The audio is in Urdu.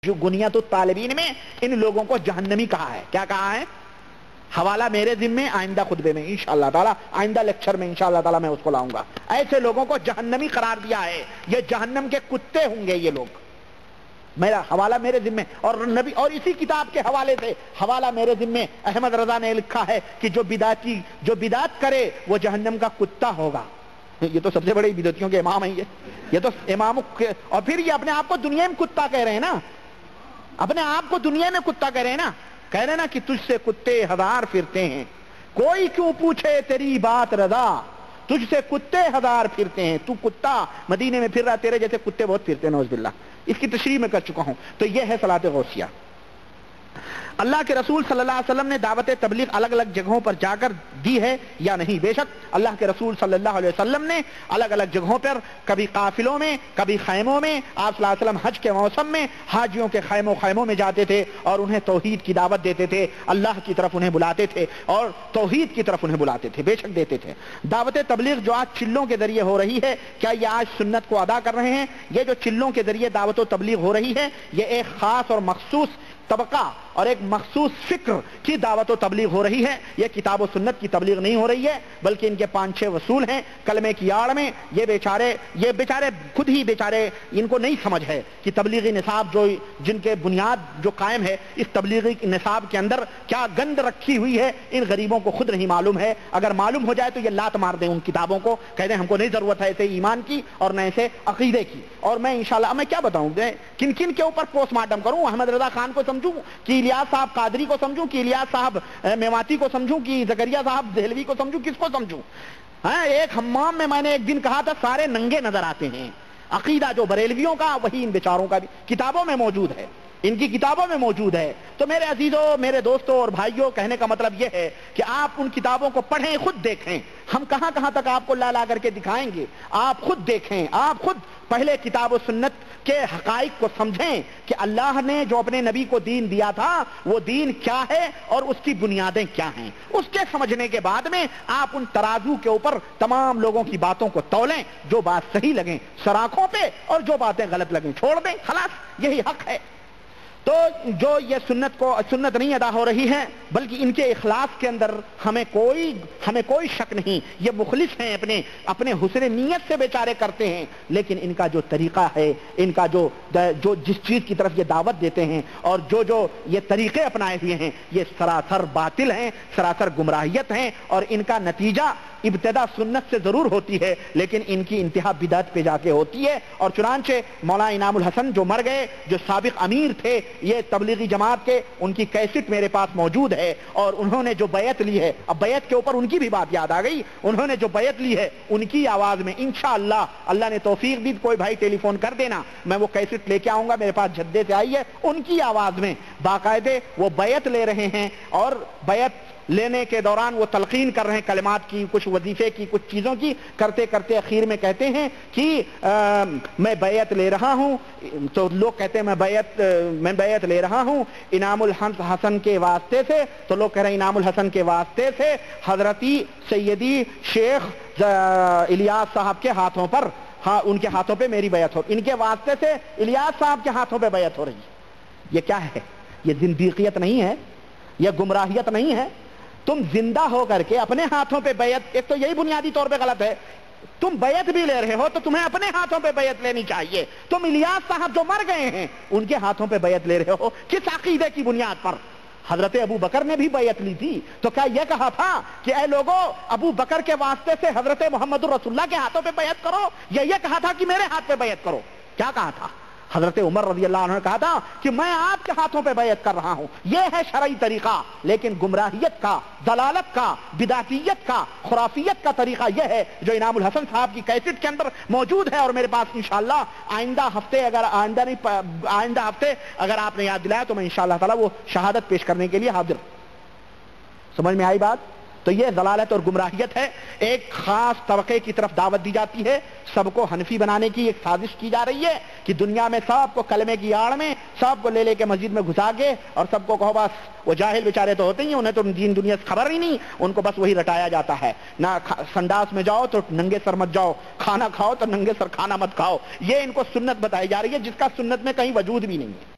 جو گنیت الطالبین میں ان لوگوں کو جہنمی کہا ہے. کیا کہا ہے؟ حوالہ میرے ذمے، آئندہ خطبے میں انشاءاللہ تعالیٰ، آئندہ لیکچر میں انشاءاللہ تعالیٰ میں اس کو لاؤں گا. ایسے لوگوں کو جہنمی قرار دیا ہے. یہ جہنم کے کتے ہوں گے یہ لوگ. میرا حوالہ میرے ذمے، اور نبی اور اسی کتاب کے حوالے سے حوالہ میرے ذمے احمد رضا نے لکھا ہے کہ جو بدعت کرے وہ جہنم کا کتا ہوگا. یہ تو سب سے بڑے بدعتیوں کے امام ہیں. یہ تو امام، اور پھر یہ اپنے آپ کو دنیا میں کتا کہہ رہے ہیں نا، اپنے آپ کو دنیا میں کتا کہہ رہے ہیں نا. کہہ رہے نا کہ تجھ سے کتے ہزار پھرتے ہیں، کوئی کیوں پوچھے تیری بات رضا، تجھ سے کتے ہزار پھرتے ہیں. تو کتا مدینے میں پھر رہا، تیرے جیسے کتے بہت پھرتے ہیں نعوذ باللہ. اس کی تشریح میں کر چکا ہوں. تو یہ ہے صلاۃ غوثیہ. اللہ کے رسول صلی اللہ علیہ وسلم نے دعوت تبلیغ الگ الگ جگہوں پر جا کر دی ہے یا نہیں؟ بے شک اللہ کے رسول صلی اللہ علیہ وسلم نے الگ الگ جگہوں پر، کبھی قافلوں میں، کبھی خیموں میں. آپ صلی اللہ علیہ وسلم حج کے موسم میں حاجیوں کے خیموں میں جاتے تھے اور انہیں توحید کی دعوت دیتے تھے، اللہ کی طرف انہیں بلاتے تھے اور توحید کی طرف انہیں بلاتے تھے. بے شک دیتے تھے. دعوت تبلیغ جو آج چلوں کے ذریعے ہو رہی ہے، کیا یہ آج سنت کو ادا کر رہے ہیں؟ یہ جو چلوں کے ذریعے دعوت و تبلیغ ہو رہی ہے، یہ ایک خاص اور مخصوص طبقہ اور ایک مخصوص فکر کی دعوت و تبلیغ ہو رہی ہے. یہ کتاب و سنت کی تبلیغ نہیں ہو رہی ہے، بلکہ ان کے 5-6 وصول ہیں کلمے کی آڑ میں. یہ بیچارے خود ہی بیچارے، ان کو نہیں سمجھ ہے کہ تبلیغی نصاب جو جن کے بنیاد جو قائم ہے، اس تبلیغی نصاب کے اندر کیا گند رکھی ہوئی ہے، ان غریبوں کو خود نہیں معلوم ہے. اگر معلوم ہو جائے تو یہ لات مار دیں ان کتابوں کو، کہہ دیں ہم کو نہیں ضرورت ہے ایسے ایمان کی اور نہ ایسے عقیدے کی. اور میں انشاءاللہ میں کیا بتاؤں، کن کن کے اوپر پوسٹ مارٹم کروں؟ احمد رضا خان کو سمجھوں کہ الیاس صاحب قادری کو سمجھوں کہ الیاس صاحب میواتی کو سمجھوں کہ زکریا صاحب دہلوی کو سمجھوں؟ کس کو سمجھوں؟ ہاں، ایک حمام میں میں نے ایک دن کہا تھا سارے ننگے نظر آتے ہیں. عقیدہ جو بریلویوں کا، وہی ان بیچاروں کا بھی کتابوں میں موجود ہے، ان کی کتابوں میں موجود ہے. تو میرے عزیزوں، میرے دوستوں اور بھائیوں، کہنے کا مطلب یہ ہے کہ آپ ان کتابوں کو پڑھیں، خود دیکھیں. ہم کہاں کہاں تک آپ کو لا کر کے دکھائیں گے. آپ خود دیکھیں، آپ خود پہلے کتاب و سنت کے حقائق کو سمجھیں کہ اللہ نے جو اپنے نبی کو دین دیا تھا وہ دین کیا ہے اور اس کی بنیادیں کیا ہیں. اس کے سمجھنے کے بعد میں آپ ان ترازو کے اوپر تمام لوگوں کی باتوں کو تولیں. جو بات صحیح لگیں سراخوں پہ، اور جو باتیں غلط لگیں چھوڑ دیں. خلاص یہی حق ہے. تو جو یہ سنت نہیں ادا ہو رہی ہے، بلکہ ان کے اخلاص کے اندر ہمیں کوئی شک نہیں. یہ مخلص ہیں، اپنے حسن نیت سے بیچارے کرتے ہیں، لیکن ان کا جو طریقہ ہے، ان کا جو جس چیز کی طرف یہ دعوت دیتے ہیں اور جو یہ طریقے اپنائے ہوئے ہیں، یہ سراسر باطل ہیں، سراسر گمراہیت ہیں. اور ان کا نتیجہ ابتدا سنت سے ضرور ہوتی ہے، لیکن ان کی انتہا بدعت پہ جا کے ہوتی ہے. اور چنانچہ مولانا انعام الحسن جو مر گئے، جو سابق امیر تھے یہ تبلیغی جماعت کے، ان کی کیسٹ میرے پاس موجود ہے. اور انہوں نے جو بیعت لی ہے، اب بیعت کے اوپر ان کی بھی بات یاد آ گئی، انہوں نے جو بیعت لی ہے ان کی آواز میں انشاءاللہ اللہ نے توفیق دی، کوئی بھائی ٹیلی فون کر دینا، میں وہ کیسٹ لے کے آؤں گا. میرے پاس جدے سے آئی ہے، ان کی آواز میں باقاعدے وہ بیعت لے رہے ہیں. اور بیعت لینے کے دوران وہ تلقین کر رہے ہیں کلمات کی، کچھ وظیفے کی، کچھ چیزوں کی، کرتے کرتے اخیر میں کہتے ہیں کہ میں بیعت لے رہا ہوں. تو لوگ کہتے ہیں میں بیعت لے رہا ہوں انعام الحسن کے واسطے سے. تو لوگ کہہ رہے ہیں انعام الحسن کے واسطے سے حضرتی سیدی شیخ الیاس صاحب کے ہاتھوں پر، ہاں ان کے ہاتھوں پہ میری بیعت ہو، ان کے واسطے سے الیاس صاحب کے ہاتھوں پہ بیعت ہو رہی ہے. یہ کیا ہے؟ یہ زندیقیت نہیں ہے، یہ گمراہیت نہیں ہے. تم زندہ ہو کر کے اپنے ہاتھوں پہ بیعت، ایک تو یہی بنیادی طور پہ غلط ہے. تم بیعت بھی لے رہے ہو تو تمہیں اپنے ہاتھوں پہ بیعت لینی چاہیے. تم الیاس صاحب جو مر گئے ہیں ان کے ہاتھوں پہ بیعت لے رہے ہو، کس عقیدے کی بنیاد پر؟ حضرت ابو بکر نے بھی بیعت لی تھی، تو کیا یہ کہا تھا کہ اے لوگوں ابو بکر کے واسطے سے حضرت محمد الرسول اللہ کے ہاتھوں پہ بیعت کرو، یا یہ کہا تھا کہ میرے ہاتھ پہ بیعت کرو؟ کیا کہا تھا؟ حضرت عمر رضی اللہ عنہ نے کہا تھا کہ میں آپ کے ہاتھوں پہ بیعت کر رہا ہوں. یہ ہے شرعی طریقہ. لیکن گمراہیت کا، ضلالت کا، بدعتیت کا، خرافیت کا طریقہ یہ ہے جو انعام الحسن صاحب کی کیسٹ کے اندر موجود ہے. اور میرے پاس انشاءاللہ آئندہ ہفتے اگر آپ نے یاد دلایا تو میں انشاءاللہ تعالی وہ شہادت پیش کرنے کے لیے حاضر. سمجھ میں آئی بات؟ تو یہ ضلالت اور گمراہیت ہے. ایک خاص طبقے کی طرف دعوت دی جاتی ہے، سب کو حنفی بنانے کی ایک سازش کی جا رہی ہے کہ دنیا میں سب کو کلمے کی آڑ میں سب کو لے کے مسجد میں گھسا کے اور سب کو کہو بس. وہ جاہل بیچارے تو ہوتے ہی، انہیں تو دین دنیا سے خبر ہی نہیں، ان کو بس وہی رٹایا جاتا ہے. نہ سنڈاس میں جاؤ تو ننگے سر مت جاؤ، کھانا کھاؤ تو ننگے سر کھانا مت کھاؤ. یہ ان کو سنت بتائی جا رہی ہے جس کا سنت میں کہیں وجود بھی نہیں ہے.